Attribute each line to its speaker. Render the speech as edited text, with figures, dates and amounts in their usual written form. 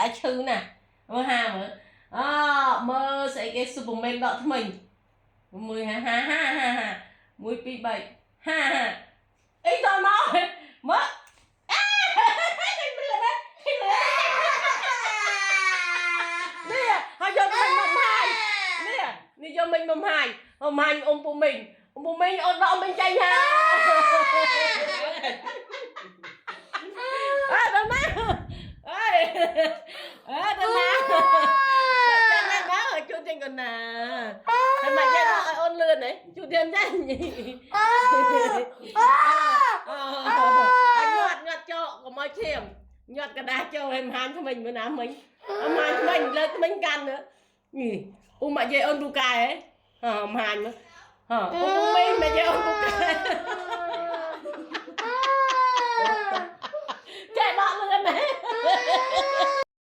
Speaker 1: đã chư nè mơ ha mơ sẽ cái Superman đọ mình mười ha ha ha ha ha mười pi bảy ha ha ấy tao nói mất nè họ cho mình mầm hai nè đi cho mình mầm hai ông phụ mình ông đọ mình tranh ha đâu má ơi đâu má chân này má ở chú trên còn nè thằng mày chơi nó ôn lươn đấy chú tiên tranh gì anh ngọt cho có mọi chiềm nhọt cả đá cho em hàn cho mình bữa nào mình em hàn cho mình lên mình can nữa nhỉ mà chơi ôn đu cài ấy hàn nữa mình mà chơi ôn đu cài chạy bạn luôn đấy